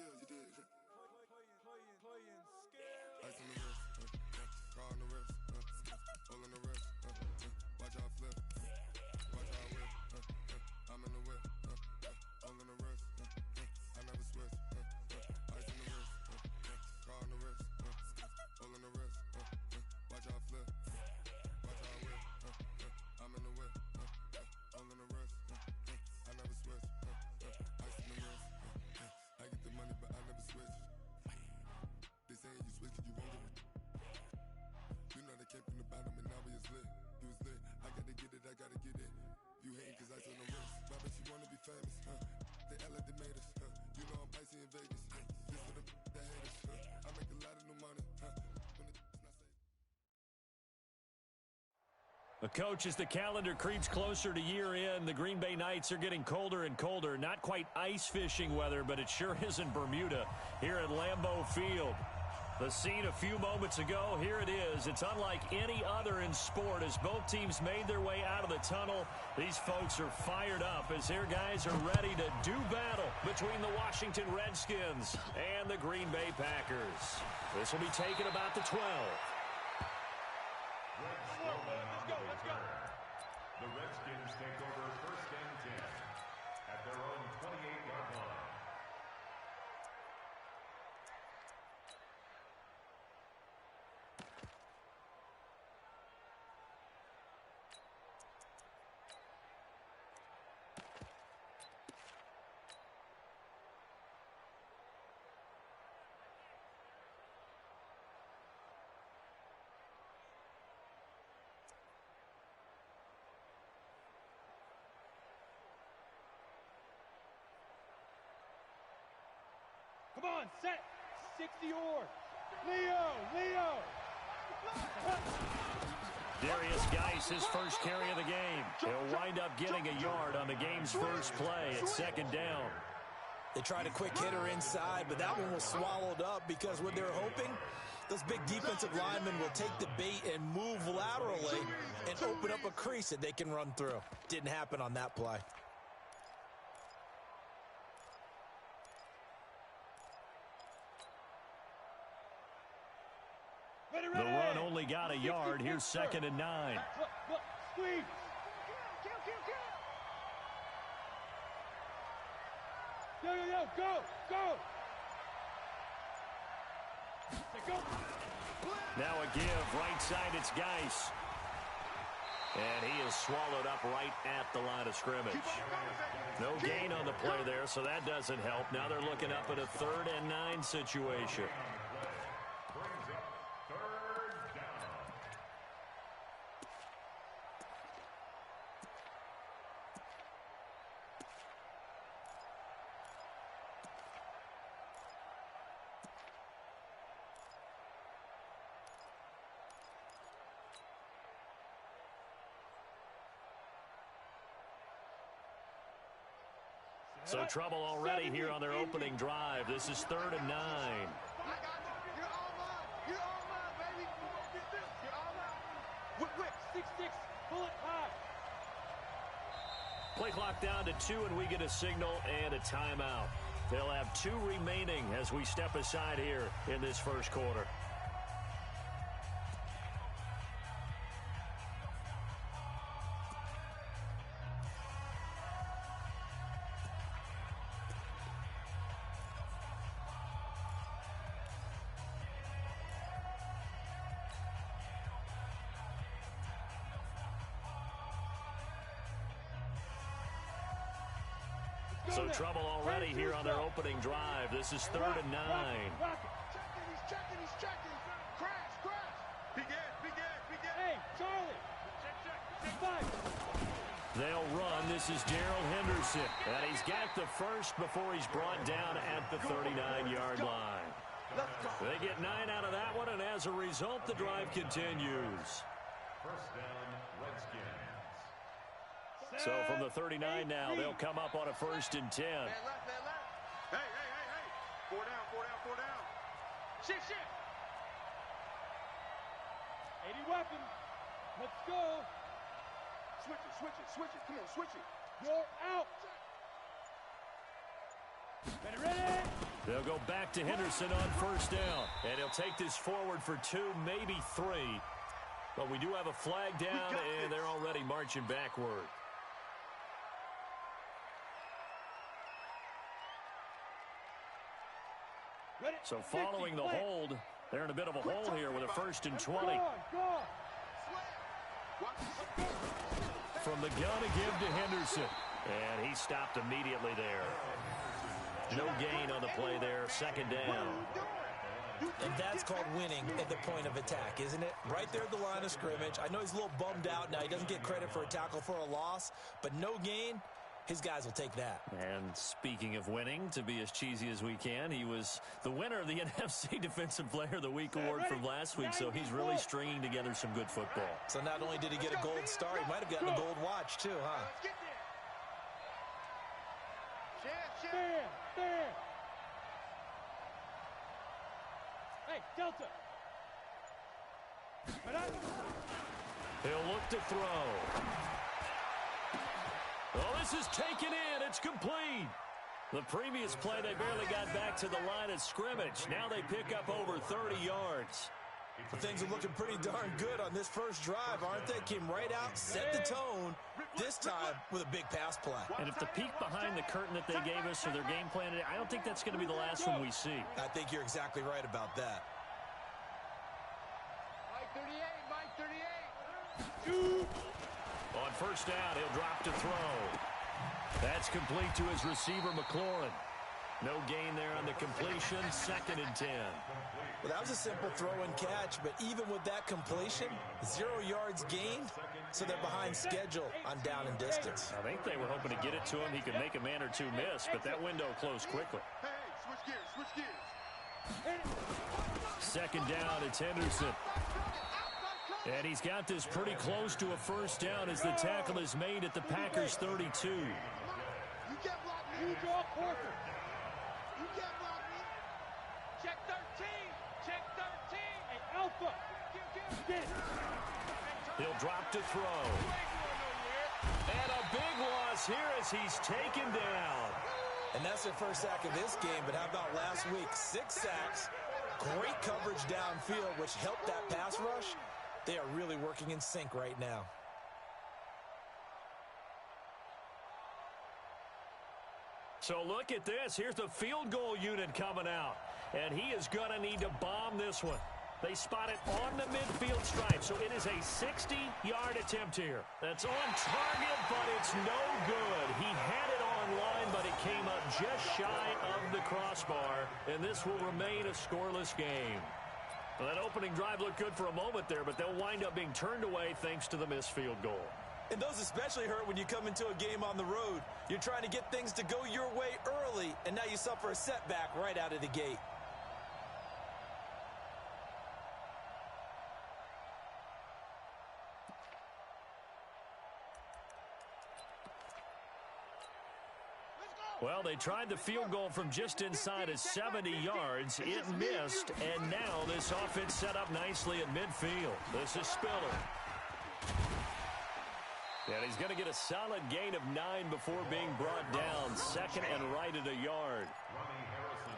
skills, you did. Ice on the wrist, car on the wrist, hole in the wrist, watch how I flip, watch how I whip, I'm in the whip, hole in the wrist, I never switch, ice on the wrist, car on the wrist, hole in the wrist, watch how I flip, watch how I whip, I'm in the whip, hole in the wrist, I never switch, ice on the wrist, I get the money but I never switch. They saying you switch 'cause you won't get it. You know they came from the bottom and now we is lit. You was lit, I gotta get it, I gotta get it. You hating 'cause ice on the wrist. Why bet you wanna be famous, They act like they made us, You know I'm icy in Vegas, This for the that hate us, I make a lot of new money, When it's not safe. Coach, as the calendar creeps closer to year end, the Green Bay Knights are getting colder and colder. Not quite ice fishing weather, but it sure isn't Bermuda here at Lambeau Field. The scene a few moments ago, here it is. It's unlike any other in sport as both teams made their way out of the tunnel. These folks are fired up as their guys are ready to do battle between the Washington Redskins and the Green Bay Packers. This will be taken about the 12. Let's go. The Redskins take over first and 10 at their own 28-yard line. Come on, set. 60 or. Leo. Darius Geis, his first carry of the game. He'll wind up getting a yard on the game's first play at second down. They tried a quick hitter inside, but that one was swallowed up because what they're hoping, those big defensive linemen will take the bait and move laterally and open up a crease that they can run through. Didn't happen on that play. The run only got a yard. Here's second and 9. Squeeze. Yo, go. Now a give. Right side, it's Geis. And he is swallowed up right at the line of scrimmage. No gain on the play there, so that doesn't help. Now they're looking up at a 3rd and 9 situation. So trouble already here on their opening drive. This is 3rd and 9. You're all mine, baby. You're all mine. Whip. 6-6. Pull it high. Play clock down to 2, and we get a signal and a timeout. They'll have 2 remaining as we step aside here in this first quarter. So trouble already here on their opening drive. This is 3rd and 9. He's checking. Crash. Begin. Hey, Charlie. Check. They'll run. This is Darrell Henderson. And he's got the first before he's brought down at the 39-yard line. They get 9 out of that one, and as a result, the drive continues. First down, Redskins. So from the 39 now, they'll come up on a 1st and 10. Man left. Hey. 4 down. Shit. 80 weapon. Let's go. Switch it. Come on, switch it. You're out. Ready. They'll go back to Henderson on first down. And he'll take this forward for 2, maybe 3. But we do have a flag down, and they're already marching backward. So following the hold, they're in a bit of a hole here with a 1st and 20. From the gun again to Henderson. And he stopped immediately there. No gain on the play there, 2nd down. And that's called winning at the point of attack, isn't it? Right there at the line of scrimmage. I know he's a little bummed out now. He doesn't get credit for a tackle for a loss, but no gain, his guys will take that. And speaking of winning, to be as cheesy as we can, he was the winner of the NFC Defensive Player of the Week award from last week, so he's really stringing together some good football. So not only did he get a gold star, he might have gotten a gold watch too, huh? Hey, Delta. He'll look to throw. Oh, this is taken in. It's complete. The previous play, they barely got back to the line of scrimmage. Now they pick up over 30 yards. Well, things are looking pretty darn good on this first drive, aren't they? Came right out, set the tone, this time with a big pass play. And if the peek behind the curtain that they gave us or their game plan, I don't think that's going to be the last one we see. I think you're exactly right about that. Mike 38. On first down, he'll drop to throw. That's complete to his receiver, McLaurin. No gain there on the completion, 2nd and 10. Well, that was a simple throw and catch, but even with that completion, 0 yards gained, so they're behind schedule on down and distance. I think they were hoping to get it to him. He could make a man or two miss, but that window closed quickly. Hey, switch gears. 2nd down, it's Henderson. And he's got this pretty close to a first down as the tackle is made at the Packers' 32. You get blocked, man. You draw Parker. You get blocked, man. Check 13. Check 13. Hey, Alpha. Get. He'll drop to throw. And a big loss here as he's taken down. And that's their first sack of this game, but how about last week? 6 sacks, great coverage downfield, which helped that pass rush. They are really working in sync right now. So look at this. Here's the field goal unit coming out. And he is going to need to bomb this one. They spot it on the midfield stripe, so it is a 60-yard attempt here. That's on target, but it's no good. He had it on line, but it came up just shy of the crossbar, and this will remain a scoreless game. Well, that opening drive looked good for a moment there, but they'll wind up being turned away thanks to the missed field goal. And those especially hurt when you come into a game on the road. You're trying to get things to go your way early, and now you suffer a setback right out of the gate. Well, they tried the field goal from just inside of 70 yards. It missed, and now this offense set up nicely at midfield. This is Spiller. And he's going to get a solid gain of 9 before being brought down. 2nd and right at a yard.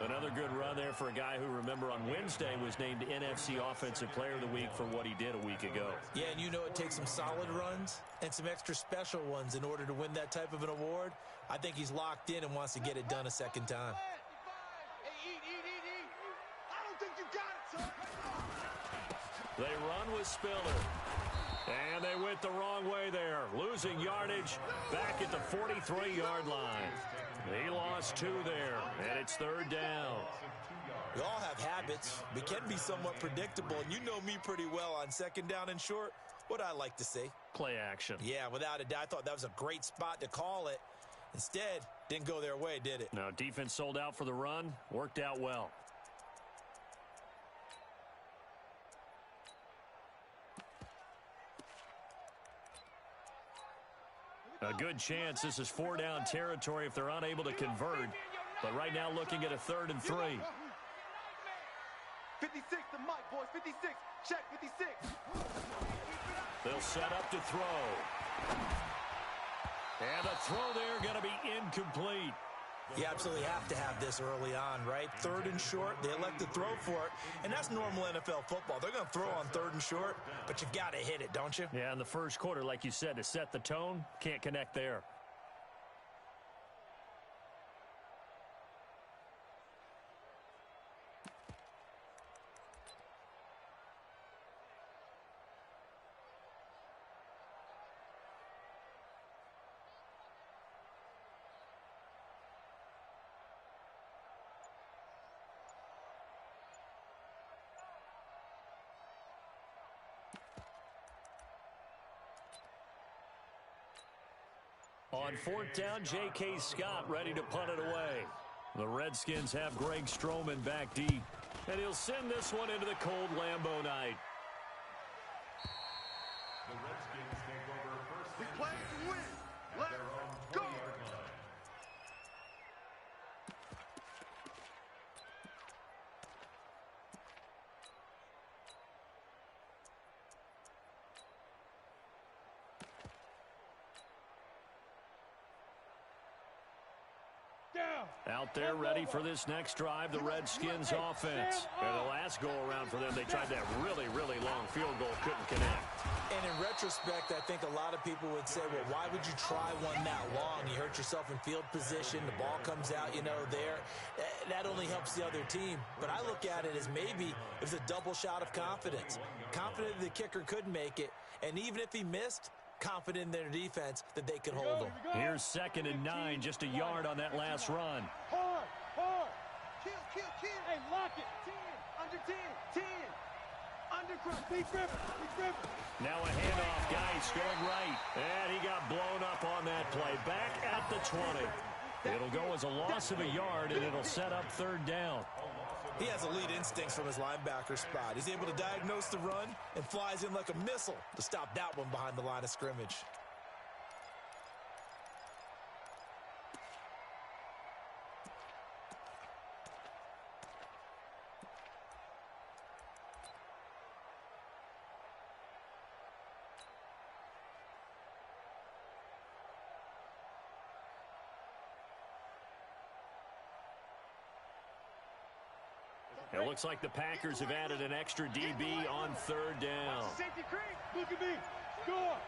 Another good run there for a guy who, remember, on Wednesday was named NFC Offensive Player of the Week for what he did a week ago. Yeah, and you know it takes some solid runs and some extra special ones in order to win that type of an award. I think he's locked in and wants to get it done a second time. Hey, eat. I don't think you got it, son. They run with Spiller. And they went the wrong way there. Losing yardage back at the 43-yard line. He lost 2 there, and it's 3rd down. We all have habits. We can be somewhat predictable, and you know me pretty well on 2nd down and short. What I like to say? Play action. Yeah, without a doubt. I thought that was a great spot to call it. Instead, didn't go their way, did it? No, defense sold out for the run. Worked out well. A good chance this is 4-down territory if they're unable to convert. But right now looking at a 3rd and 3. 56 to Mike, boys. 56. Check 56. They'll set up to throw. And the throw there going to be incomplete. You absolutely have to have this early on, right? 3rd and short, they elect to throw for it, and that's normal NFL football. They're going to throw on 3rd and short, but you've got to hit it, don't you? Yeah, in the first quarter, like you said, to set the tone, can't connect there. On 4th down, J.K. Scott ready to punt it away. The Redskins have Greg Stroman back deep, and he'll send this one into the cold Lambeau night. The Redskins take over first and Play to win. Let's go. Out there ready for this next drive, the Redskins offense. And the last go-around for them, they tried that really, really long field goal, couldn't connect. And in retrospect, I think a lot of people would say, well, why would you try one that long? You hurt yourself in field position. The ball comes out, there. That only helps the other team. But I look at it as maybe it was a double shot of confidence. Confident the kicker could make it. And even if he missed, confident in their defense that they could hold them. Here's 2nd and 9, just a yard on that last run. Hard. Kill. Hey, lock it. 10. Under 10. 10. Undercross. Big Griffin. Now a handoff. Geis going right. And he got blown up on that play. Back at the 20. It'll go as a loss of a yard, and it'll set up 3rd down. He has elite instincts from his linebacker spot. He's able to diagnose the run and flies in like a missile to stop that one behind the line of scrimmage. It looks like the Packers have added an extra DB on 3rd down. Safety creek. Look at me. Score.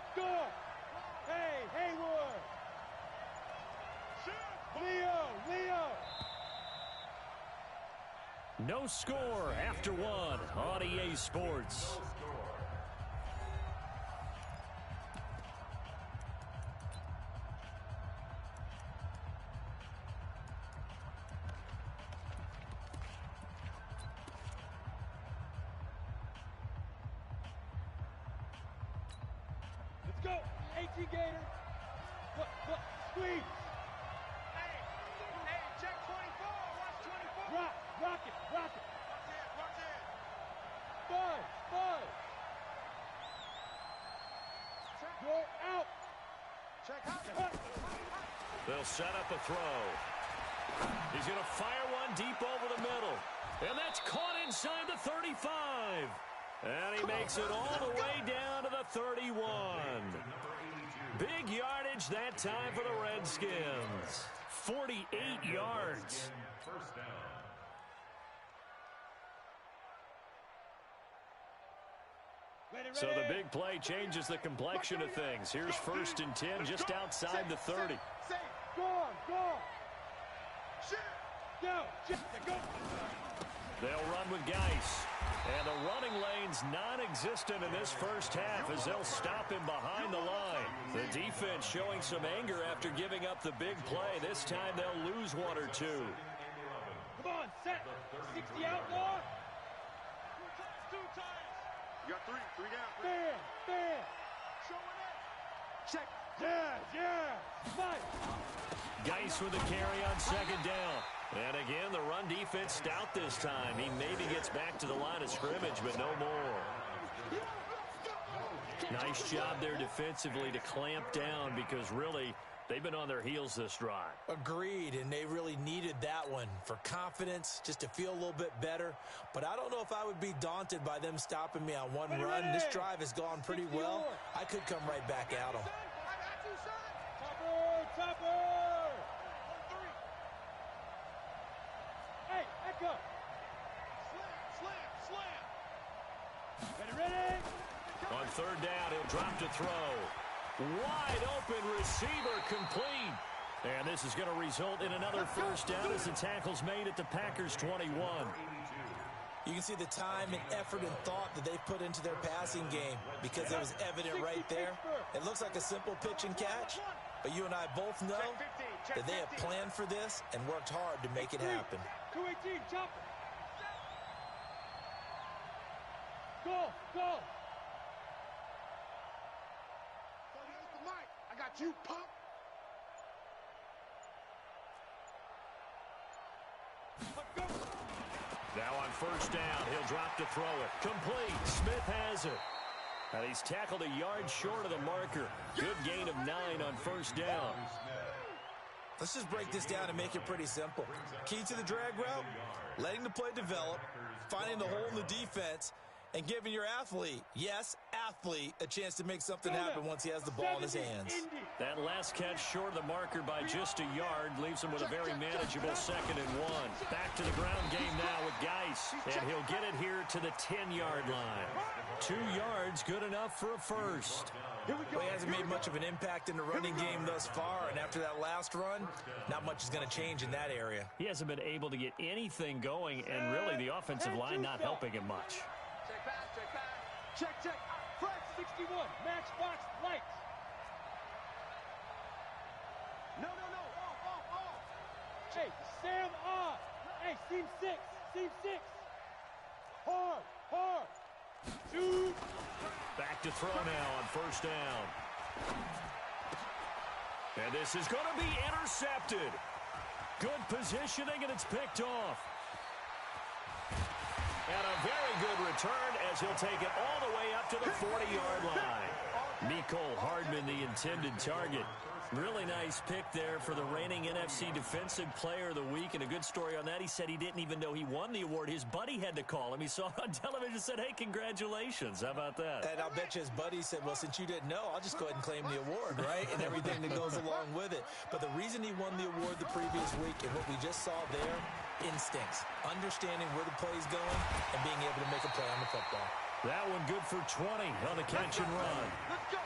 Hey, Haywood. Leo. No score after 1 on EA Sports. Go. AT Gator. Squeeze. Hey, check 24. Watch 24. Rock it. Watch it. Buzz. Go out. Check out. They'll set up a throw. He's going to fire one deep over the middle. And that's caught inside the 35. And he makes it all the way down to the 31. Big yardage that time for the Redskins. 48 yards. first down. So the big play changes the complexion of things. Here's 1st and 10 just outside the 30. They'll run with Geis. And the running lane's non-existent in this first half as they'll stop him behind the line. The defense showing some anger after giving up the big play. This time they'll lose 1 or 2. Come on, set. 60 out, Lord. 2 times. You got 3 down. Bam. Showing it. Check. Yeah. Fight. Geis with the carry on 2nd down. And again, the run defense stout this time. He maybe gets back to the line of scrimmage, but no more. Nice job there defensively to clamp down because really they've been on their heels this drive. Agreed, and they really needed that one for confidence, just to feel a little bit better. But I don't know if I would be daunted by them stopping me on one run. This drive has gone pretty well. I could come right back at them. Topper. third down. He'll drop to throw. Wide open receiver complete. And this is going to result in another first down as the tackle's made at the Packers 21. You can see the time and effort and thought that they've put into their passing game because it was evident right there. It looks like a simple pitch and catch, but you and I both know that they have planned for this and worked hard to make it happen. 218, chop it. Go, go. I got you, punk. Now on first down, he'll drop to throw it. Complete. Smith has it. And he's tackled a yard short of the marker. Good gain of 9 on first down. Let's just break this down and make it pretty simple. Key to the drag route, letting the play develop, finding the hole in the defense, and giving your athlete, yes, athlete, a chance to make something happen once he has the ball in his hands. That last catch short of the marker by just a yard leaves him with a very manageable 2nd and 1. Back to the ground game now with Geis, and he'll get it here to the 10-yard line. 2 yards, good enough for a first. Well, he hasn't made much of an impact in the running game thus far, and after that last run, not much is going to change in that area. He hasn't been able to get anything going, and really the offensive line not helping him much. Check, check. Fred, 61. Matchbox lights. No. Off. Hey, Sam off. Hey, seam 6. Hard. Shoot. Back to throw now on first down. And this is going to be intercepted. Good positioning, and it's picked off. And a very good return as he'll take it all the way up to the 40-yard line. Mecole Hardman, the intended target. Really nice pick there for the reigning NFC Defensive Player of the Week. And a good story on that, he said he didn't even know he won the award. His buddy had to call him. He saw it on television and said, hey, congratulations. How about that? And I'll bet you his buddy said, well, since you didn't know, I'll just go ahead and claim the award, right? And everything that goes along with it. But the reason he won the award the previous week and what we just saw there, instincts, understanding where the play's going and being able to make a play on the football. That one good for 20 on the catch and run. Let's go.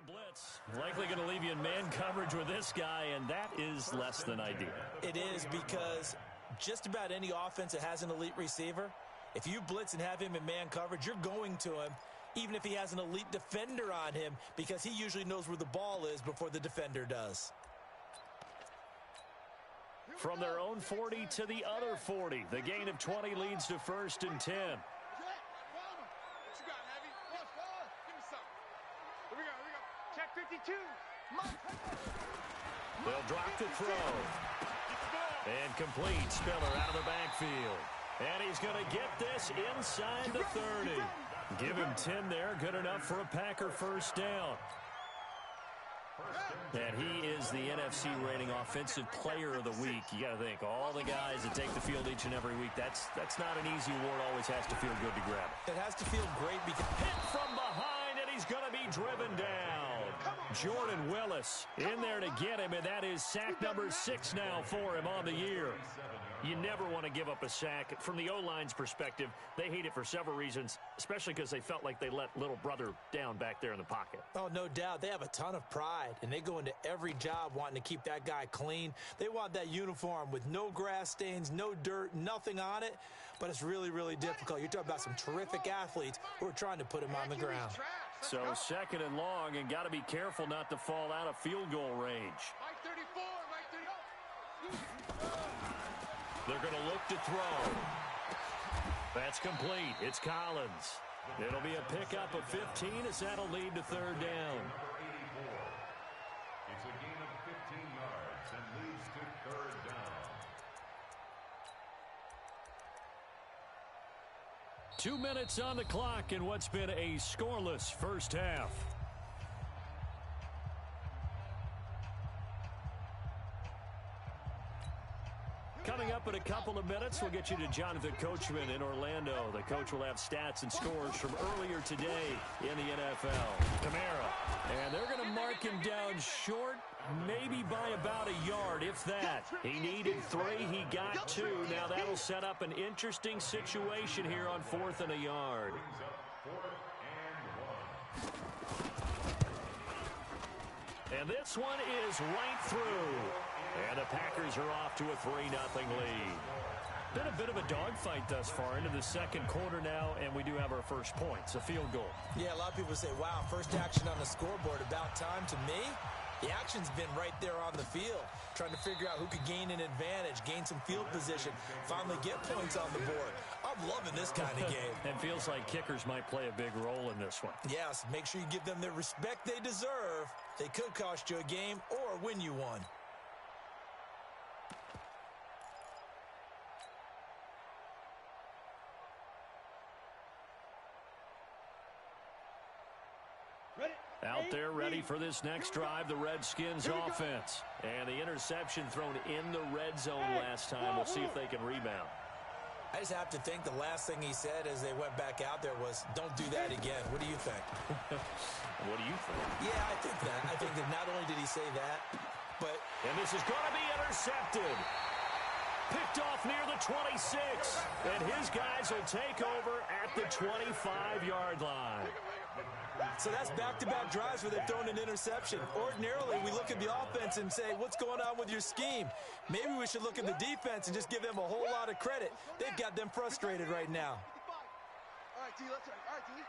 Blitz. Likely going to leave you in man coverage with this guy, and that is less than ideal. It is, because just about any offense that has an elite receiver, if you blitz and have him in man coverage, you're going to him, even if he has an elite defender on him, because he usually knows where the ball is before the defender does. From their own 40 to the other 40, the gain of 20 leads to 1st and 10. Check 52. They'll drop to throw. And complete. Spiller out of the backfield. And he's going to get this inside the 30. Give him 10 there. Good enough for a Packer first down. And he is the NFC rating offensive player of the week. You got to think, all the guys that take the field each and every week, that's not an easy award. Always has to feel good to grab it. It has to feel great because hit from behind, and he's going to be driven down. Jordan Willis in there to get him, and that is sack number 6 now for him on the year. You never want to give up a sack. From the O-line's perspective, they hate it for several reasons, especially because they felt like they let little brother down back there in the pocket. Oh, no doubt. They have a ton of pride, and they go into every job wanting to keep that guy clean. They want that uniform with no grass stains, no dirt, nothing on it, but it's really, really difficult. You're talking about some terrific athletes who are trying to put him on the ground. So 2nd and long, and got to be careful not to fall out of field goal range. They're going to look to throw. That's complete. It's Collins. It'll be a pickup of 15 as that'll lead to 3rd down. It's a gain of 15 yards and leads to 3rd down. 2 minutes on the clock in what's been a scoreless first half. Coming up in a couple of minutes, we'll get you to Jonathan Coachman in Orlando. The coach will have stats and scores from earlier today in the NFL. Kamara, and they're going to mark him down short, maybe by about a yard, if that. He needed 3, he got 2. Now that'll set up an interesting situation here on 4th and a yard. And this one is right through. And the Packers are off to a 3-0 lead. Been a bit of a dogfight thus far into the second quarter now, and we do have our first points, a field goal. Yeah, a lot of people say, wow, first action on the scoreboard, about time. To me, the action's been right there on the field, trying to figure out who could gain an advantage, gain some field position, finally get points on the board. I'm loving this kind of game. And feels like kickers might play a big role in this one. Yes, make sure you give them the respect they deserve. They could cost you a game or win you one. Out there ready for this next drive, the Redskins offense. And the interception thrown in the red zone last time. We'll see if they can rebound. I just have to think the last thing he said as they went back out there was, don't do that again. What do you think? What do you think? Yeah, I think that. I think that not only did he say that, but... And this is going to be intercepted. Picked off near the 26. And his guys will take over at the 25-yard line. So that's back-to-back drives where they've thrown an interception. Ordinarily, we look at the offense and say, what's going on with your scheme? Maybe we should look at the defense and just give them a whole lot of credit. They've got them frustrated right now. All right, T, let's go. All right, T.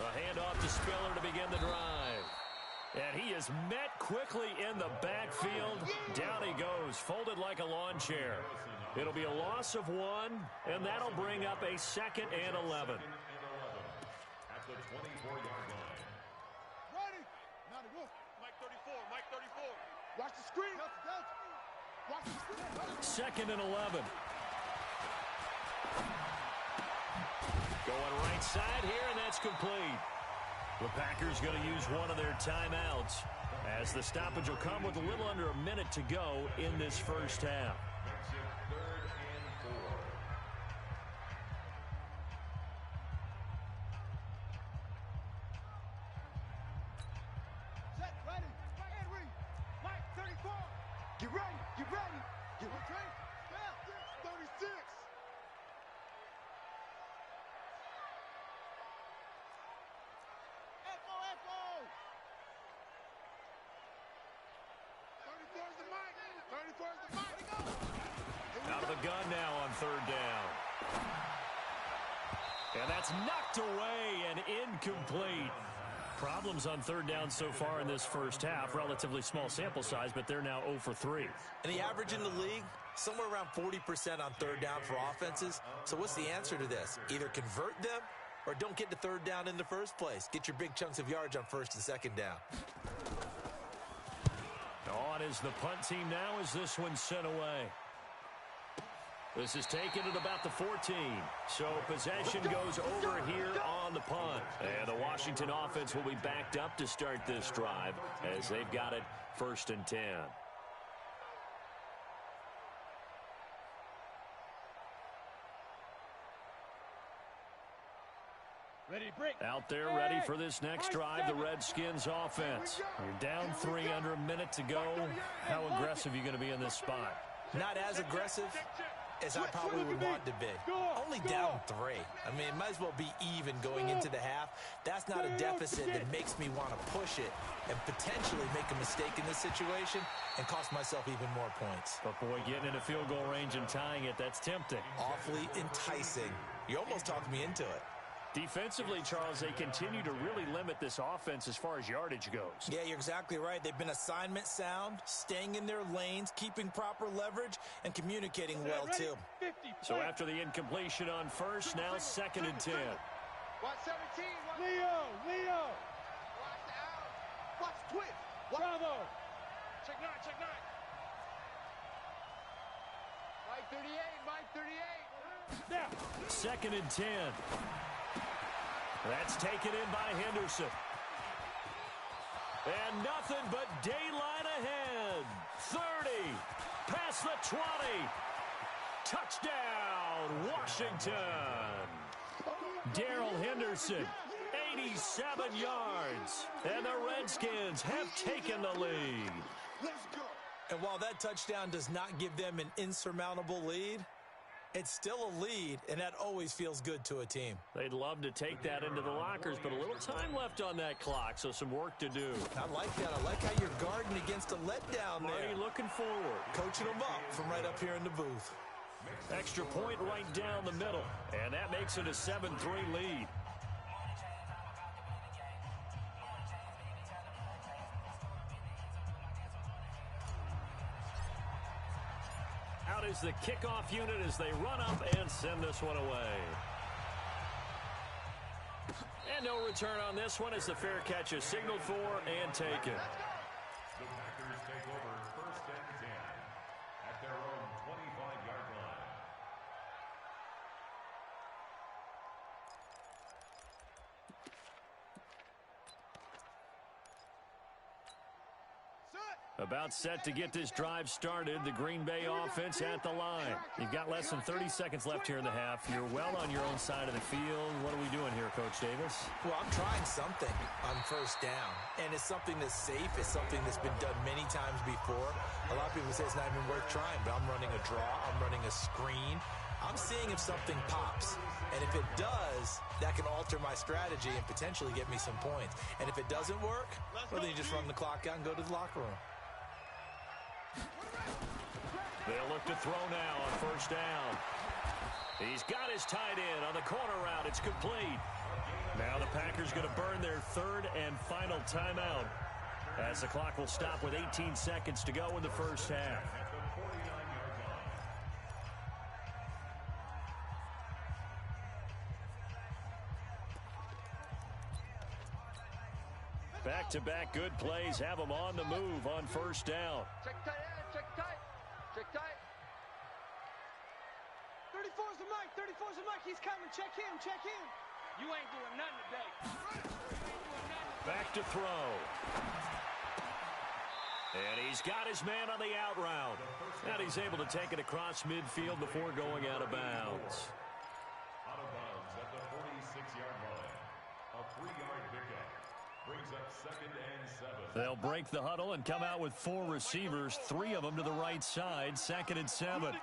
A handoff to Spiller to begin the drive. And he is met quickly in the backfield. Down he goes, folded like a lawn chair. It'll be a loss of 1, and that'll bring up a 2nd and 11. At the 24-yard line. Ready. Now to go. Mike 34. Mike 34. Watch the screen. Watch the screen. 2nd and 11. Going right side here, and that's complete. The Packers going to use one of their timeouts as the stoppage will come with a little under a minute to go in this first half. Makes it 3rd and 4. Set, ready. And read. Mike 34. Get ready. Get ready. Get ready. 36. Echo, echo. 34 is the mic. 34 is the mic. Out of the gun now on 3rd down. And that's knocked away and incomplete. Problems on 3rd down so far in this first half. Relatively small sample size, but they're now 0 for 3. And the average in the league, somewhere around 40% on 3rd down for offenses. So what's the answer to this? Either convert them or don't get to 3rd down in the first place. Get your big chunks of yards on 1st and 2nd down. On is the punt team now as this one's sent away. This is taken at about the 14. So possession goes over here on the punt. And the Washington offense will be backed up to start this drive as they've got it 1st and 10. Ready, break. Out there ready for this next drive, the Redskins offense. You're down 3 under a minute to go. How aggressive are you going to be in this spot? Not as aggressive as I probably would want to be. Only down 3. I mean, it might as well be even going into the half. That's not a deficit that makes me want to push it and potentially make a mistake in this situation and cost myself even more points. But boy, getting into field goal range and tying it, that's tempting. Awfully enticing. You almost talked me into it. Defensively, Charles, they continue to really limit this offense as far as yardage goes. Yeah, you're exactly right. They've been assignment sound, staying in their lanes, keeping proper leverage, and communicating well, too. So after the incompletion on 1st, now 2nd and 10. Watch 17. Leo. Watch the out. Watch twist. Bravo. Check 9. Mike 38. Now. 2nd and 10. That's taken in by Henderson. And nothing but daylight ahead. 30. Past the 20. Touchdown, Washington. Darrell Henderson, 87 yards. And the Redskins have taken the lead. And while that touchdown does not give them an insurmountable lead, it's still a lead, and that always feels good to a team. They'd love to take that into the lockers, but a little time left on that clock, so some work to do. I like that. I like how you're guarding against a letdown there. Marty looking forward. Coaching them up from right up here in the booth. Extra point right down the middle, and that makes it a 7-3 lead. Out is the kickoff unit as they run up and send this one away. And no return on this one as the fair catch is signaled for and taken. The Packers take over 1st and 10 at their own 25-yard line. About set to get this drive started. The Green Bay offense at the line. You've got less than 30 seconds left here in the half. You're well on your own side of the field. What are we doing here, Coach Davis? Well, I'm trying something on 1st down, and it's something that's safe. It's something that's been done many times before. A lot of people say it's not even worth trying, but I'm running a draw. I'm running a screen. I'm seeing if something pops. And if it does, that can alter my strategy and potentially get me some points. And if it doesn't work, well, then you just run the clock out and go to the locker room. They'll look to throw now on 1st down. He's got his tight end on the corner route. It's complete. Now the Packers going to burn their 3rd and final timeout as the clock will stop with 18 seconds to go in the 1st half. Back-to-back good plays have them on the move on 1st down. Check tight end, check tight. Check tight. 34's the mic, 34's the mic. He's coming. Check him, check him. You ain't doing nothing today. Back to throw. And he's got his man on the out route. And he's able to take it across midfield before going out of bounds. Out of bounds at the 46-yard line. A 3-yard pickup. Brings up 2nd and 7. They'll break the huddle and come out with 4 receivers, 3 of them to the right side. 2nd and 7. You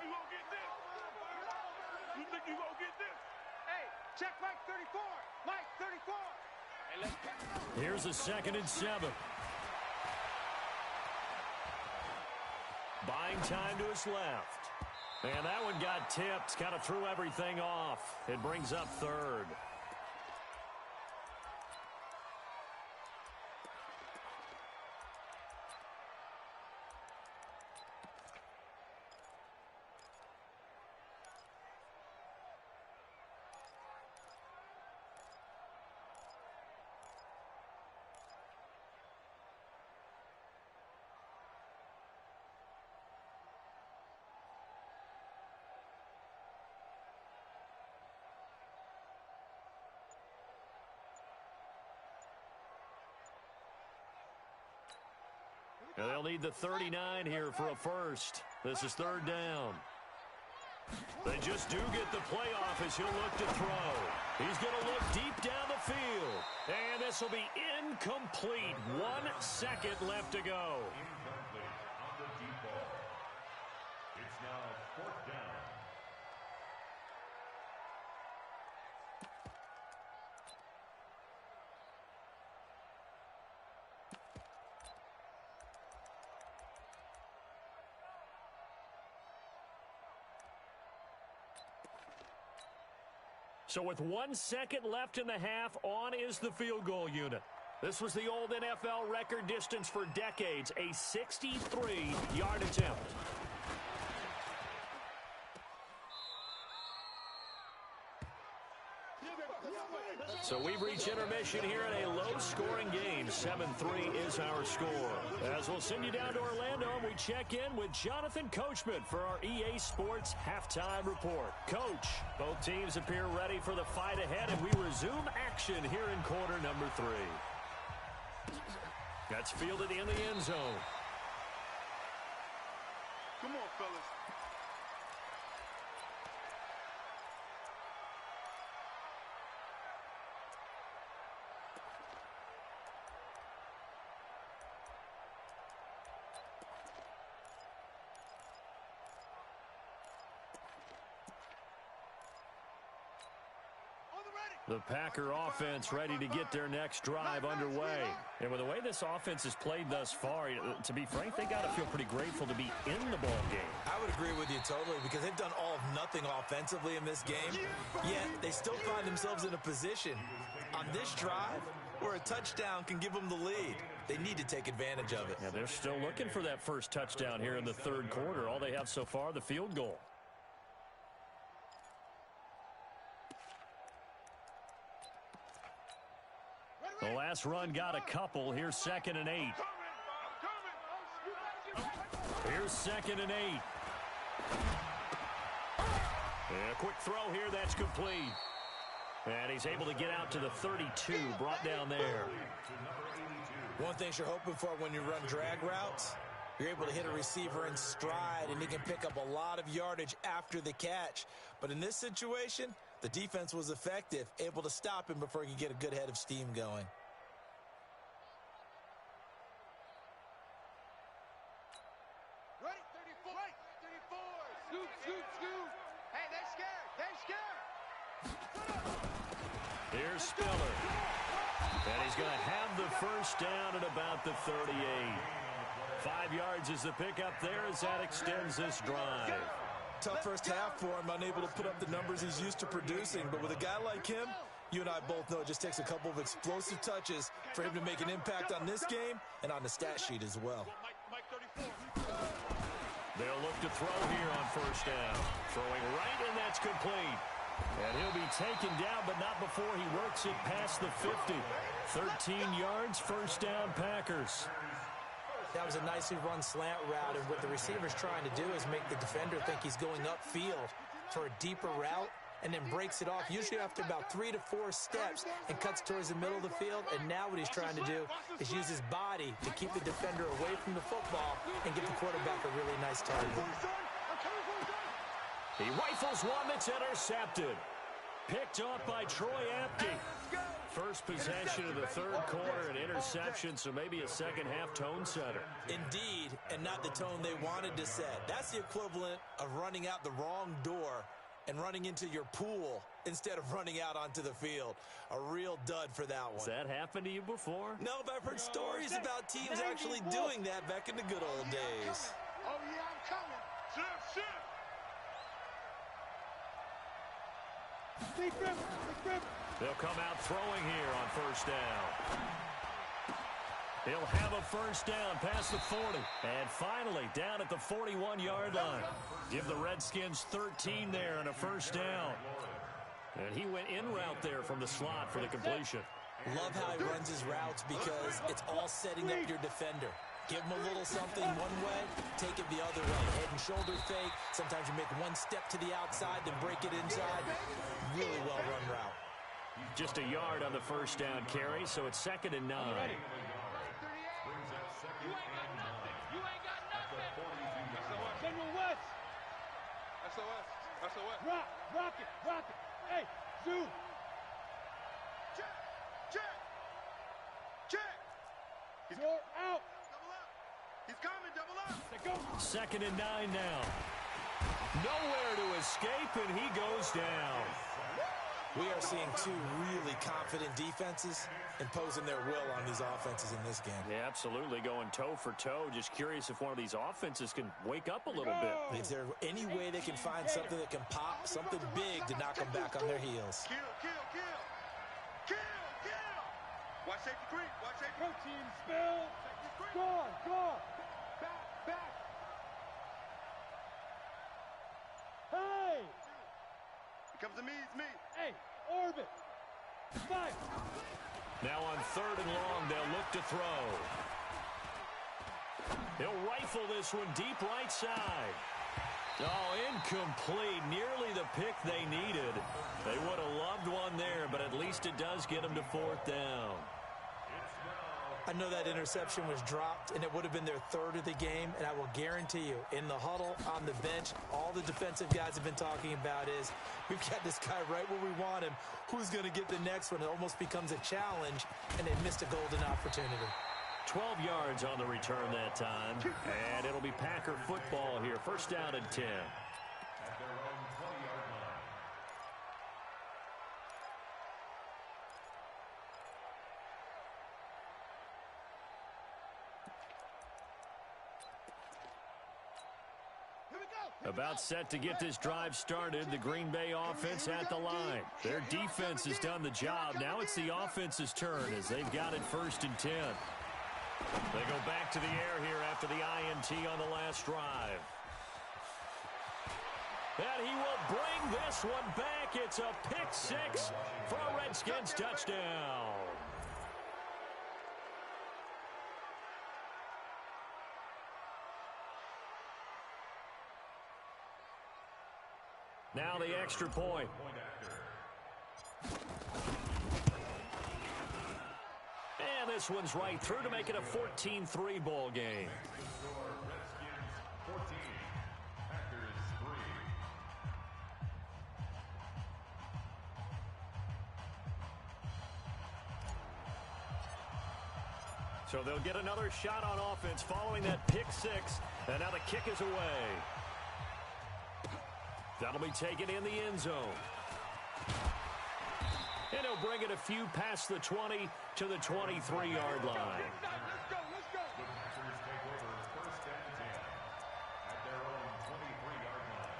think you gonna get this? Hey, check Mike 34. Mike 34. Hey, let's go. Here's a 2nd and 7. Buying time to his left. And that one got tipped. Kind of threw everything off. It brings up 3rd. And they'll need the 39 here for a first. This is 3rd down. They just do get the playoff as he'll look to throw. He's going to look deep down the field. And this will be incomplete. 1 second left to go. Incomplete on the deep ball. It's now 4th down. So with 1 second left in the half, on is the field goal unit. This was the old NFL record distance for decades, a 63-yard attempt. So we've reached intermission here in a low-scoring game. 7-3 is our score. As we'll send you down to Orlando, and we check in with Jonathan Coachman for our EA Sports Halftime Report. Coach, both teams appear ready for the fight ahead, and we resume action here in quarter number 3. That's fielded in the end zone. Come on, fellas. The Packer offense ready to get their next drive underway. And with the way this offense has played thus far, to be frank, they got to feel pretty grateful to be in the ball game. I would agree with you totally because they've done all of nothing offensively in this game, yet they still find themselves in a position on this drive where a touchdown can give them the lead. They need to take advantage of it. Yeah, they're still looking for that first touchdown here in the third quarter. All they have so far, the field goal. The last run got a couple. Here's 2nd and 8. Here's 2nd and 8. And a quick throw here. That's complete. And he's able to get out to the 32. Brought down there. One thing you're hoping for when you run drag routes, you're able to hit a receiver in stride, and he can pick up a lot of yardage after the catch. But in this situation, the defense was effective, able to stop him before he could get a good head of steam going. Ready? 34. 34. Scoot, scoot, scoot. Hey, they're scared. They're scared. Here's Spiller. And he's going to have the first down at about the 38. 5 yards is the pickup there as that extends this drive. Tough first half for him, unable to put up the numbers he's used to producing. But with a guy like him, you and I both know it just takes a couple of explosive touches for him to make an impact on this game and on the stat sheet as well. They'll look to throw here on first down. Throwing right, and that's complete. And he'll be taken down, but not before he works it past the 50. 13 yards, first down, Packers. That was a nicely run slant route, and what the receiver's trying to do is make the defender think he's going upfield for a deeper route and then breaks it off, usually after about 3 to 4 steps, and cuts towards the middle of the field. And now what he's trying to do is use his body to keep the defender away from the football and give the quarterback a really nice target. He rifles one that's intercepted. Picked off by Troy Apke. First possession of the third quarter, an interception, so maybe a second-half tone setter. Indeed, and not the tone they wanted to set. That's the equivalent of running out the wrong door and running into your pool instead of running out onto the field. A real dud for that one. Has that happened to you before? No, but I've heard stories about teams actually doing that back in the good old days. Oh, yeah, I'm coming. Shift. Deep rip. They'll come out throwing here on first down. He'll have a first down past the 40. And finally, down at the 41-yard line. Give the Redskins 13 there and a first down. And he went in route there from the slot for the completion. Love how he runs his routes because it's all setting up your defender. Give him a little something one way, take it the other way. Head and shoulder fake. Sometimes you make one step to the outside, then break it inside. Really well-run route. Just a yard on the first down carry, so it's 2nd and 9. You ain't got nothing. General West. SOS. Rock it. Hey, zoom. Check. You're out. Double up. He's coming, double up. Go. 2nd and 9 now. Nowhere to escape, and he goes down. We are seeing two really confident defenses imposing their will on these offenses in this game. Yeah, absolutely, going toe for toe. Just curious if one of these offenses can wake up a little bit. Is there any way they can find something that can pop, something big to knock them back on their heels? Kill. Watch safety creep. Protein spill. Gone. Back. Hey. Here comes the me. Hey, Orbit. Now on 3rd and long, they'll look to throw. He'll rifle this one deep right side. Oh, incomplete. Nearly the pick they needed. They would have loved one there, but at least it does get them to 4th down. I know that interception was dropped, and it would have been their 3rd of the game, and I will guarantee you, in the huddle, on the bench, all the defensive guys have been talking about is, we've got this guy right where we want him. Who's going to get the next one? It almost becomes a challenge, and they missed a golden opportunity. 12 yards on the return that time, and it'll be Packer football here. 1st down and 10. At their own 20-yard line. About set to get this drive started. The Green Bay offense at the line. Their defense has done the job. Now it's the offense's turn as they've got it 1st and 10. They go back to the air here after the INT on the last drive. And he will bring this one back. It's a pick 6 for a Redskins touchdown. Now the extra point. And this one's right through to make it a 14-3 ball game. Redskins 14, Packers 3. So they'll get another shot on offense following that pick 6. And now the kick is away. That'll be taken in the end zone. And he'll bring it a few past the 20 to the 23-yard line. The Packers take over 1st and 10 at their own 23-yard line.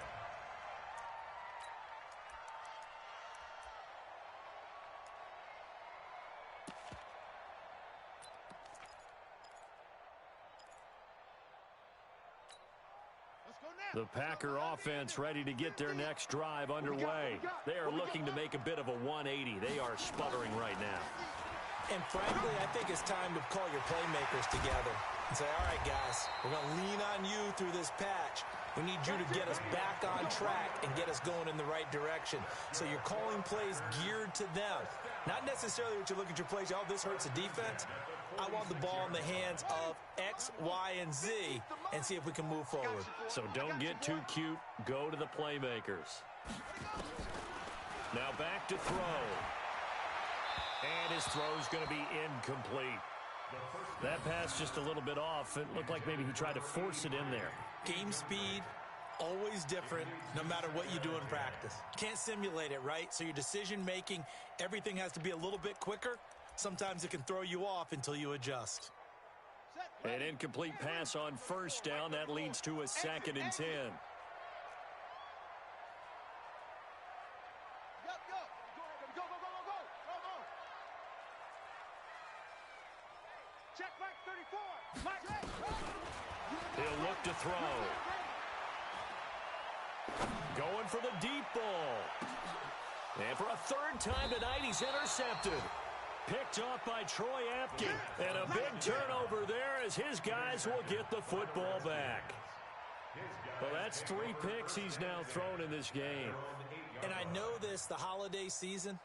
The Packer offense ready to get their next drive underway. They are looking to make a bit of a 180. They are sputtering right now. And frankly, I think it's time to call your playmakers together and say, all right, guys, we're going to lean on you through this patch. We need you to get us back on track and get us going in the right direction. So you're calling plays geared to them. Not necessarily what you look at your plays, oh, this hurts the defense. I want the ball in the hands of X, Y, and Z and see if we can move forward. So don't get too cute. Go to the playmakers. Now back to throw. And his throw's going to be incomplete. That pass just a little bit off. It looked like maybe he tried to force it in there. Game speed, always different, no matter what you do in practice. Can't simulate it, right? So your decision-making, everything has to be a little bit quicker. Sometimes it can throw you off until you adjust. An incomplete pass on 1st down. That leads to a 2nd and 10. Check back 34. He'll look to throw. Going for the deep ball. And for a 3rd time tonight, he's intercepted. Picked off by Troy Apke. And a big turnover there as his guys will get the football back. Well, that's 3 picks he's now thrown in this game. And I know this, the holiday season,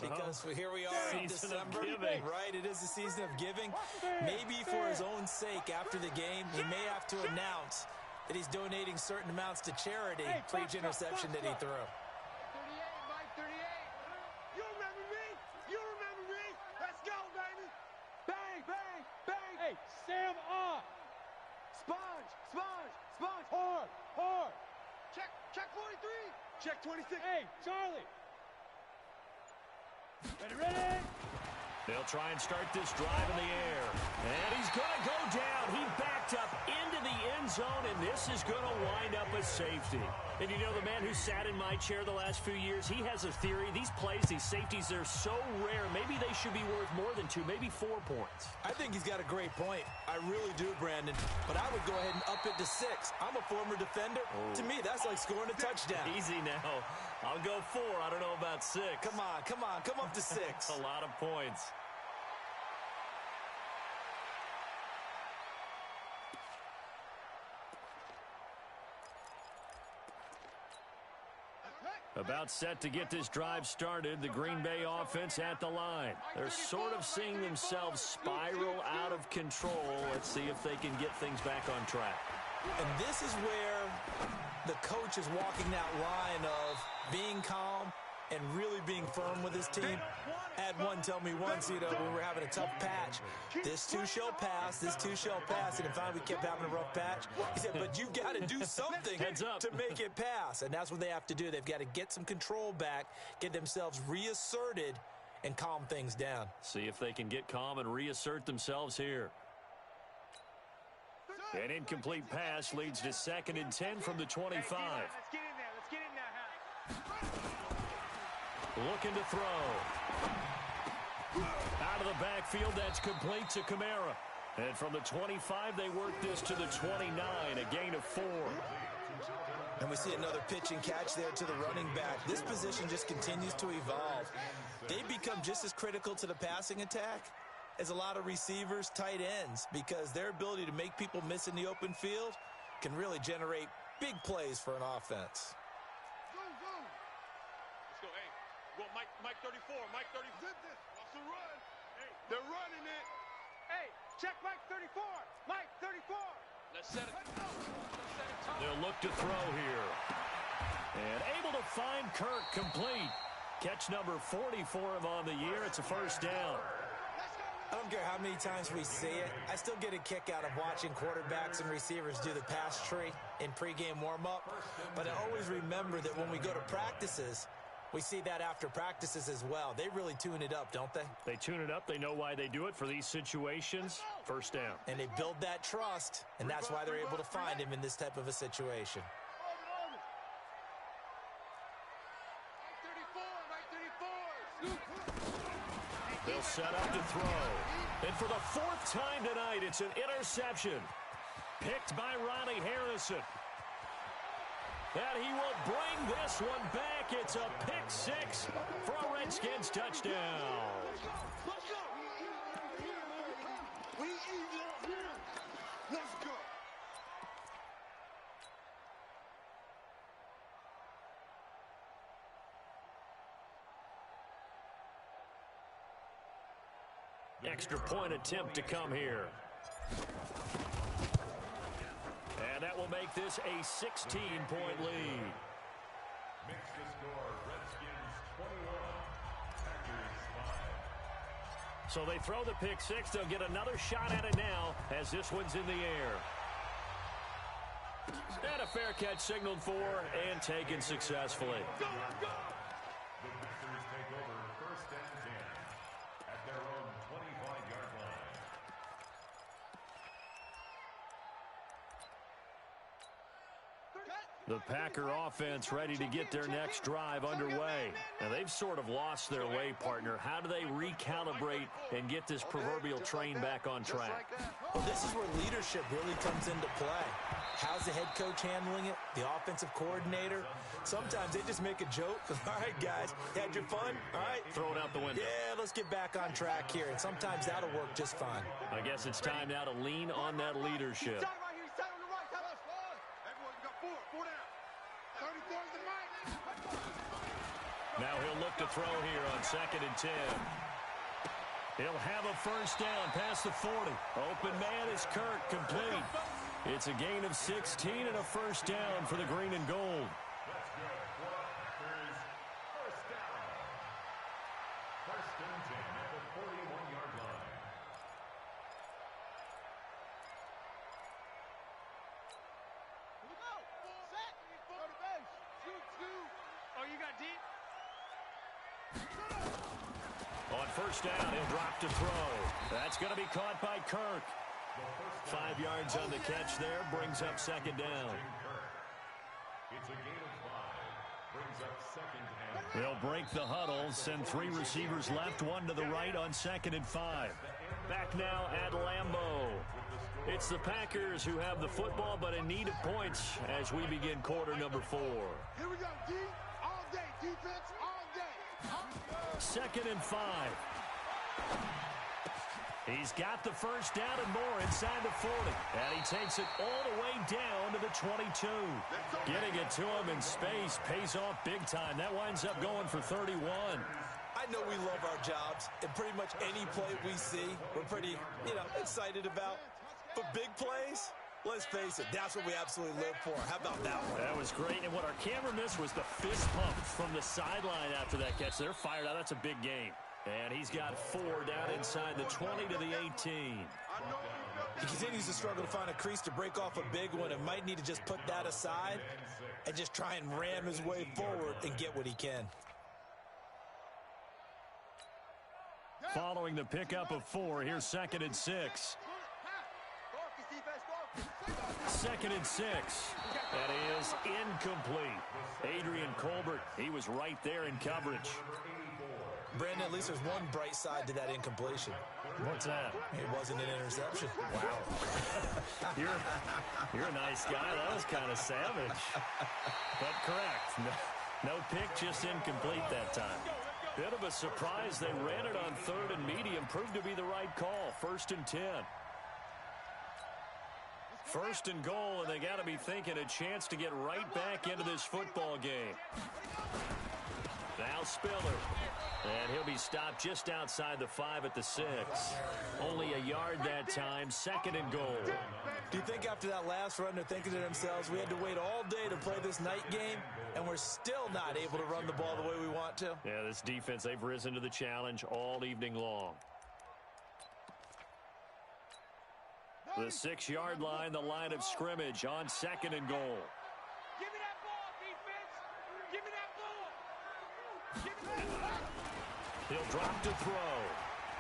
because here we are in Season of December, giving. right? It is the season of giving. Maybe for his own sake, after the game, he may have to announce that he's donating certain amounts to charity for each interception that he threw. 38, Mike, 38. You remember me? You remember me? Let's go, baby. Bang, bang, bang. Hey, Sam off. Sponge, sponge, sponge. Hard, hard. Check 43. Check 26. Hey, Charlie. Ready? They'll try and start this drive in the air. And he's going to go down. He backed up into the end zone, and this is going to wind up a safety. And you know, the man who sat in my chair the last few years, he has a theory. These plays, these safeties, they're so rare. Maybe they should be worth more than 2, maybe 4 points. I think he's got a great point. I really do, Brandon. But I would go ahead and up it to 6. I'm a former defender. Oh. To me, that's like scoring a touchdown. Easy now. I'll go 4. I don't know about 6. Come on. Come up to 6. A lot of points. About set to get this drive started, the Green Bay offense at the line. They're sort of seeing themselves spiral out of control. Let's see if they can get things back on track. And this is where the coach is walking that line of being calm and really being firm with his team. Had one tell me once, you know, when we were having a tough patch, this too shall pass, this too shall pass. And finally we kept having a rough patch. He said, but you got to do something to make it pass. And that's what they have to do. They've got to get some control back, get themselves reasserted, and calm things down. See if they can get calm and reassert themselves here. An incomplete pass leads to 2nd and 10 from the 25. Let's get in there. Let's get in there. Looking to throw. Out of the backfield, that's complete to Kamara. And from the 25, they work this to the 29, a gain of 4. And we see another pitch and catch there to the running back. This position just continues to evolve. They become just as critical to the passing attack as a lot of receivers, tight ends, because their ability to make people miss in the open field can really generate big plays for an offense. Let's go, hey. Go Mike 34, Mike 34. What's the run? Hey, they're running it. Hey, check Mike 34. Mike 34. Let's set it. They'll look to throw here. And able to find Kirk complete. Catch number 40 for him on the year. It's a first down. I don't care how many times we see it. I still get a kick out of watching quarterbacks and receivers do the pass tree in pregame warm-up. But I always remember that when we go to practices, we see that after practices as well. They really tune it up, don't they? They tune it up. They know why they do it for these situations. First down. And they build that trust, and that's why they're able to find him in this type of a situation. They'll set up to throw. And for the 4th time tonight, it's an interception. Picked by Ronnie Harrison. And he will bring this one back. It's a pick 6 for a Redskins touchdown. Let's go. We eat here. Let's go. Extra point attempt to come here. And that will make this a 16-point lead. Makes the score Redskins 21, Packers 5. So they throw the pick 6. They'll get another shot at it now as this one's in the air. And a fair catch signaled for and taken successfully. The Packers take over 1st and 10 at their own 25-yard line. The Packer offense ready to get their next drive underway. Now, they've sort of lost their way, partner. How do they recalibrate and get this proverbial train back on track? Well, this is where leadership really comes into play. How's the head coach handling it? The offensive coordinator? Sometimes they just make a joke. All right, guys, had your fun? All right. Throw it out the window. Yeah, let's get back on track here. And sometimes that'll work just fine. I guess it's time now to lean on that leadership. Now he'll look to throw here on 2nd and 10. He'll have a first down past the 40. Open man is Kirk, complete. It's a gain of 16 and a first down for the green and gold. That's good for Packers. First down. 1st and 10 at the 41-yard line. Oh, you got deep? On first down, he'll drop to throw. That's going to be caught by Kirk. 5 yards on the catch there, brings up second down. It's a gain of 5. Brings up second and... They'll break the huddle, send 3 receivers left, 1 to the right on 2nd and 5. Back now at Lambeau. It's the Packers who have the football, but in need of points as we begin quarter number 4. Here we go, D. All day. Defense, all day. 2nd and 5. He's got the first down and more inside the 40. And he takes it all the way down to the 22. Getting it to him in space pays off big time. That winds up going for 31. I know we love our jobs, and pretty much any play we see, we're pretty, excited about. But big plays, let's face it, that's what we absolutely live for. How about that one? That was great, and what our camera missed was the fist pump from the sideline after that catch. They're fired out. That's a big game. And he's got 4 down inside the 20 to the 18. He continues to struggle to find a crease to break off a big one and might need to just put that aside and just try and ram his way forward and get what he can. Following the pickup of 4, here's 2nd and 6. 2nd and 6. That is incomplete. Adrian Colbert, he was right there in coverage. Brandon, at least there's one bright side to that incompletion. What's that? It wasn't an interception. Wow. You're a nice guy. That was kind of savage. But correct. No pick, just incomplete that time. Bit of a surprise. They ran it on 3rd and medium. Proved to be the right call. 1st and 10. 1st and goal, and they got to be thinking a chance to get right back into this football game. Now Spiller. And he'll be stopped just outside the 5 at the 6. Only a yard that time. 2nd and goal. Do you think after that last run they're thinking to themselves, we had to wait all day to play this night game, and we're still not able to run the ball the way we want to? Yeah, this defense, they've risen to the challenge all evening long. The 6-yard line, the line of scrimmage on 2nd and goal. Give me that ball, defense. Give me that ball. Give me that ball. He'll drop to throw.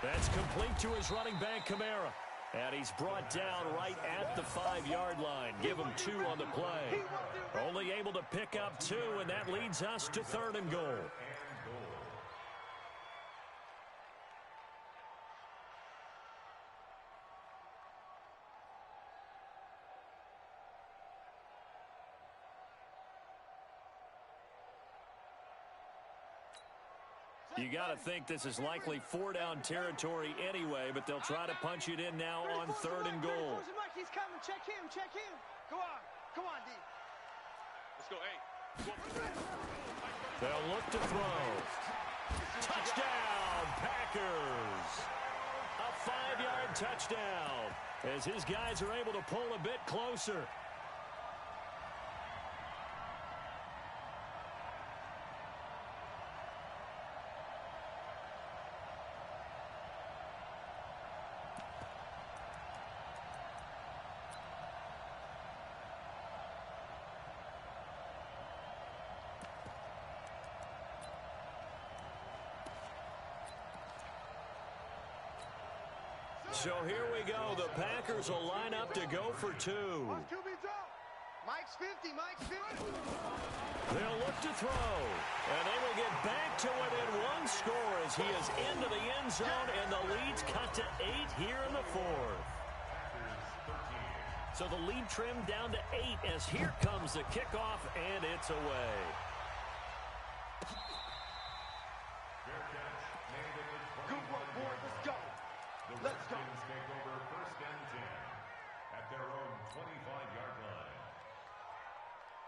That's complete to his running back, Kamara. And he's brought down right at the 5-yard line. Give him 2 on the play. Only able to pick up 2, and that leads us to 3rd and goal. You got to think this is likely 4-down territory anyway, but they'll try to punch it in now on 3rd and goal. He's coming. Check him. Check him. Go on. Come on, D. Let's go. Hey. They'll look to throw. Touchdown, Packers. A 5-yard touchdown as his guys are able to pull a bit closer. So here we go. The Packers will line up to go for 2. Mike's 50. Mike's 50. They'll look to throw. And they will get back to within 1 score as he is into the end zone, and the lead's cut to 8 here in the 4th. So the lead trimmed down to 8 as here comes the kickoff, and it's away. Good work, boys. Let's go. Let's go. Take over 1st and 10 at their own 25-yard line.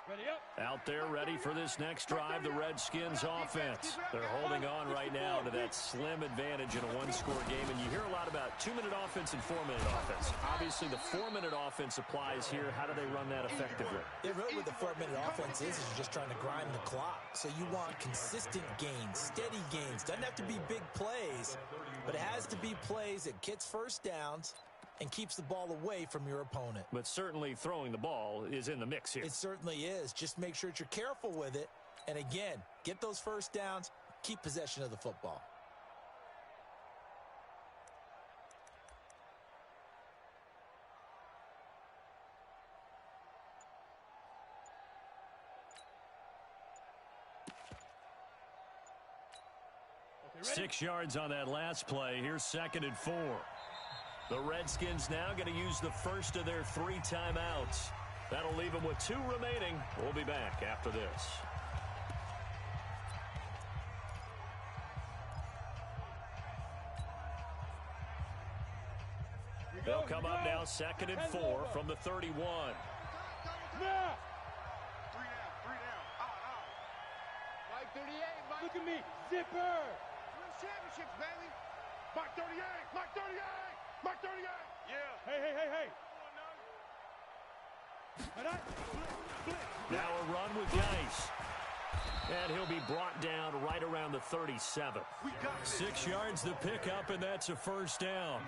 Ready up. Out there ready for this next drive, the Redskins offense. They're holding on right now to that slim advantage in a 1-score game, and you hear a lot about 2-minute offense and 4-minute offense. Obviously, the 4-minute offense applies here. How do they run that effectively? Yeah, really what the 4-minute offense is you're just trying to grind the clock. So you want consistent gains, steady gains. Doesn't have to be big plays, but it has to be plays that gets first downs and keeps the ball away from your opponent. But certainly throwing the ball is in the mix here. It certainly is. Just make sure that you're careful with it. And again, get those first downs, keep possession of the football. 6 yards on that last play. Here's 2nd and 4. The Redskins now going to use the first of their 3 timeouts. That'll leave them with 2 remaining. We'll be back after this. They'll come up now 2nd and 4 from the 31. Now. 3 down. Mike 38, Mike. Look at me. Zipper. Win championships, baby. Mike 38. Mike 38. Mike 38. Yeah. Hey. Now a run with Geis. And he'll be brought down right around the 37. 6 yards the pickup, and that's a first down.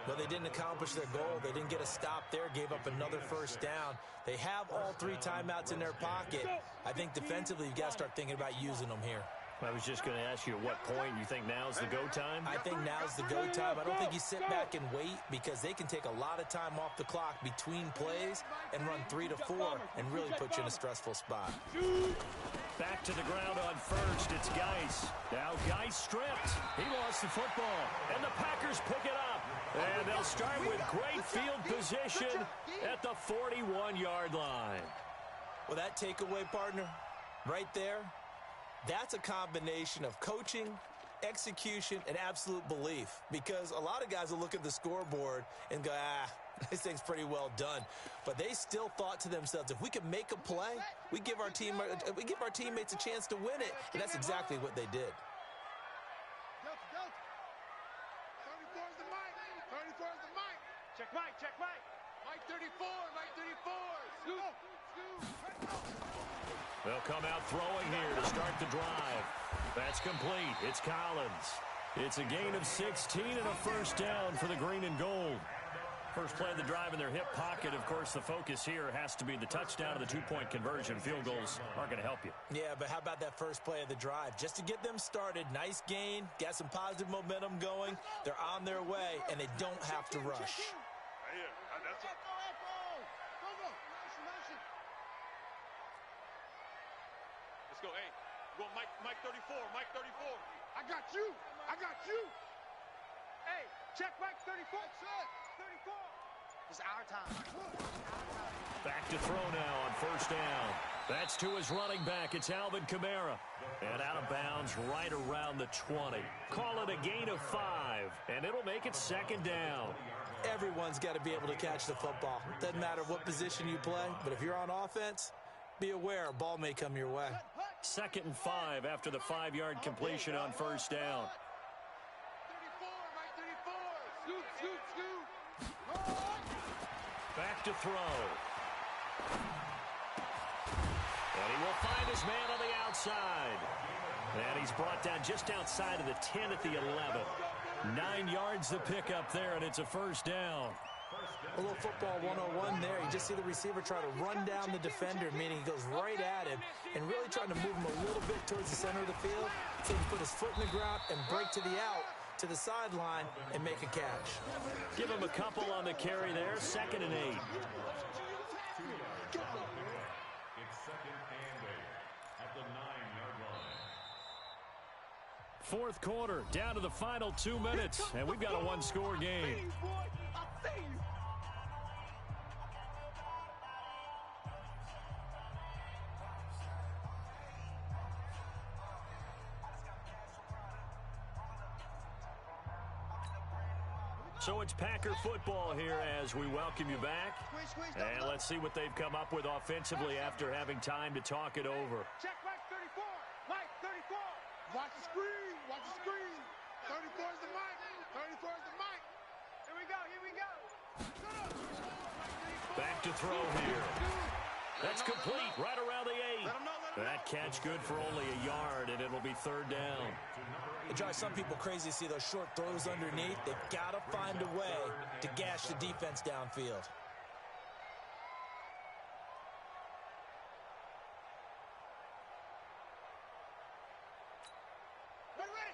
Well, they didn't accomplish their goal. They didn't get a stop there, gave up another first down. They have all 3 timeouts in their pocket. I think defensively, you've got to start thinking about using them here. I was just going to ask you at what point you think now's the go time? I think now's the go time. I don't think you sit back and wait because they can take a lot of time off the clock between plays and run 3 to 4 and really put you in a stressful spot. Back to the ground on first. It's Geis. Now Geis stripped. He lost the football. And the Packers pick it up. And they'll start with great field position at the 41-yard line. Well, that takeaway, partner, right there, that's a combination of coaching, execution, and absolute belief. Because a lot of guys will look at the scoreboard and go, this thing's pretty well done. But they still thought to themselves, if we can make a play, we give our teammates a chance to win it. And that's exactly what they did. 34's the Mike. 34's the Mike. Check Mike. Mike 34. Mike 34. They'll come out throwing here to start the drive. That's complete. It's Collins. It's a gain of 16 and a first down for the green and gold. First play of the drive in their hip pocket. Of course, the focus here has to be the touchdown and the 2-point conversion. Field goals aren't going to help you. Yeah, but how about that first play of the drive? Just to get them started, nice gain, got some positive momentum going. They're on their way, and they don't have to rush. Let's go, hey. Go Mike 34. Mike 34. I got you. Hey, check Mike 34. 34. It's our time. Back to throw now on first down. That's to his running back. It's Alvin Kamara. And out of bounds right around the 20. Call it a gain of 5, and it'll make it 2nd down. Everyone's got to be able to catch the football. Doesn't matter what position you play, but if you're on offense, be aware a ball may come your way. 2nd and 5 after the 5-yard completion on first down. 34, Mike 34. Scoot. Back to throw. And he will find his man on the outside. And he's brought down just outside of the 10 at the 11. 9 yards to pick up there, and it's a first down. A little football 101 there. You just see the receiver try to run down the defender, meaning he goes right at him and really trying to move him a little bit towards the center of the field so he can put his foot in the ground and break to the out, to the sideline, and make a catch. Give him a couple on the carry there. 2nd and 8. It's 2nd and 8 at the 9-yard line. Fourth quarter, down to the final 2 minutes, and we've got a 1-score game. So it's Packer football here as we welcome you back. And let's see what they've come up with offensively after having time to talk it over. Check Mike 34. Mike 34. Watch the screen. 34 is the Mike. 34 is the Mike. Here we go. Back to throw here. That's complete right around the 8. That catch good for only a yard, and it'll be 3rd down. It drives some people crazy to see those short throws underneath. They've got to find a way to gash the defense downfield. Ready.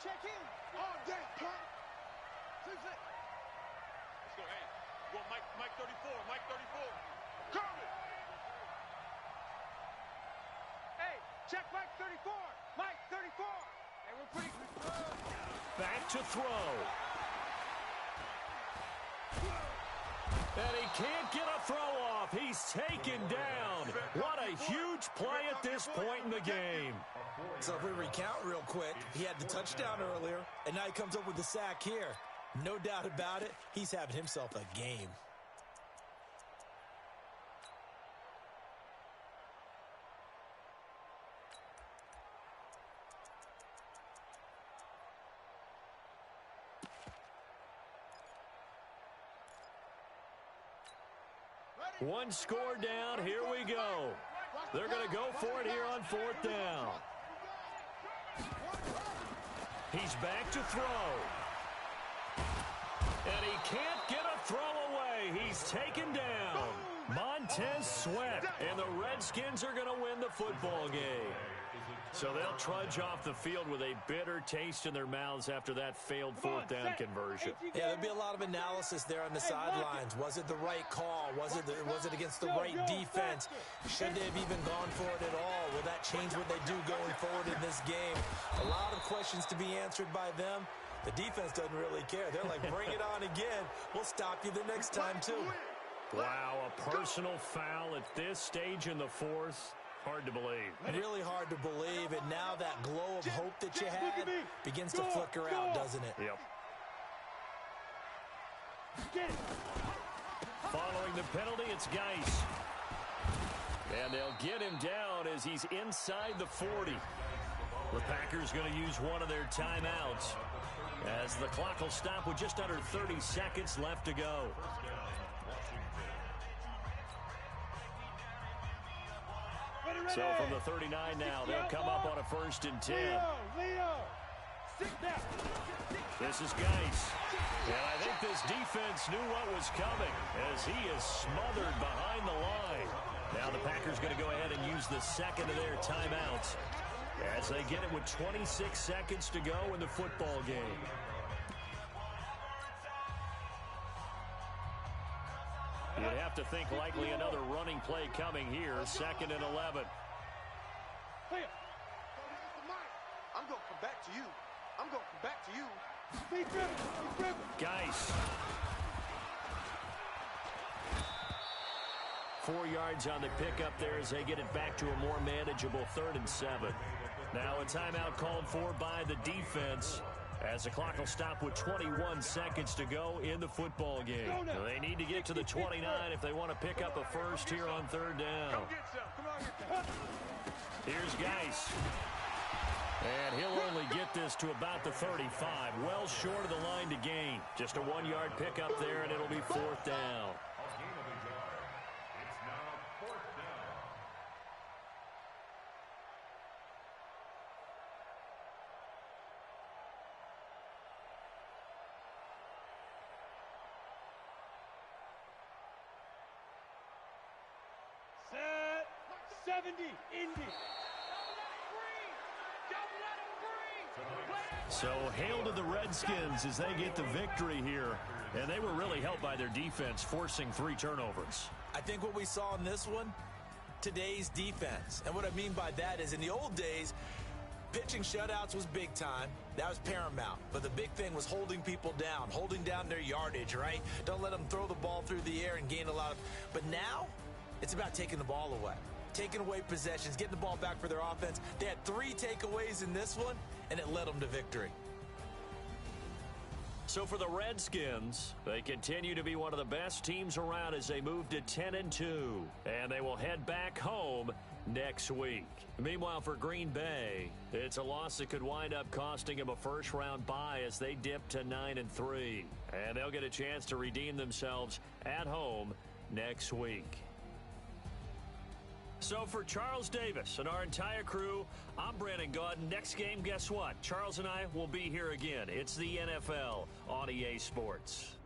Check him. All day, punk. Let's go, hey. Go Mike 34. Mike 34. Come it. Hey, Check Mike 34. Mike 34. Hey, we're pretty good. Back to throw. And he can't get a throw off. He's taken down. What a huge play at this point in the game. So if we recount real quick, he had the touchdown earlier, and now he comes up with the sack here. No doubt about it, he's having himself a game. One score down. Here we go. They're going to go for it here on fourth down. He's back to throw. And he can't get a throw away. He's taken down. Montez Sweat. And the Redskins are going to win the football game. So they'll trudge off the field with a bitter taste in their mouths after that failed fourth down conversion. Yeah, there'll be a lot of analysis there on the sidelines. Was it the right call? Was it against the right defense? Should they have even gone for it at all? Will that change what they do going forward in this game? A lot of questions to be answered by them. The defense doesn't really care. They're like, bring it on again. We'll stop you the next time, too. Wow, a personal foul at this stage in the fourth. Hard to believe. Really hard to believe, and now that glow of hope that you had begins to flicker out, doesn't it? Yep. Following the penalty, it's Geis. And they'll get him down as he's inside the 40. The Packers going to use one of their timeouts as the clock will stop with just under 30 seconds left to go. So from the 39 now, they'll come up on a 1st and 10. This is Geis. And I think this defense knew what was coming as he is smothered behind the line. Now the Packers going to go ahead and use the second of their timeouts as they get it with 26 seconds to go in the football game. You'd have to think likely another running play coming here, 2nd and 11. I'm going to come back to you. I'm going to come back to you. Geis. 4 yards on the pickup there as they get it back to a more manageable 3rd and 7. Now a timeout called for by the defense as the clock will stop with 21 seconds to go in the football game. They need to get to the 29 if they want to pick up a first here on 3rd down. Here's Geis. And he'll only get this to about the 35. Well short of the line to gain. Just a 1-yard pickup there, and it'll be 4th down. It's now 4th down. Set 70, Indy. So hail to the Redskins as they get the victory here. And they were really helped by their defense, forcing 3 turnovers. I think what we saw in this one, today's defense. And what I mean by that is in the old days, pitching shutouts was big time. That was paramount. But the big thing was holding people down, holding down their yardage, right? Don't let them throw the ball through the air and gain a lot of... But now, it's about taking the ball away. Taking away possessions, getting the ball back for their offense. They had 3 takeaways in this one, and it led them to victory. So for the Redskins, they continue to be one of the best teams around as they move to 10-2. And they will head back home next week. Meanwhile, for Green Bay, it's a loss that could wind up costing them a first-round bye as they dip to 9-3. And they'll get a chance to redeem themselves at home next week. So for Charles Davis and our entire crew, I'm Brandon Gaudin. Next game, guess what? Charles and I will be here again. It's the NFL on EA Sports.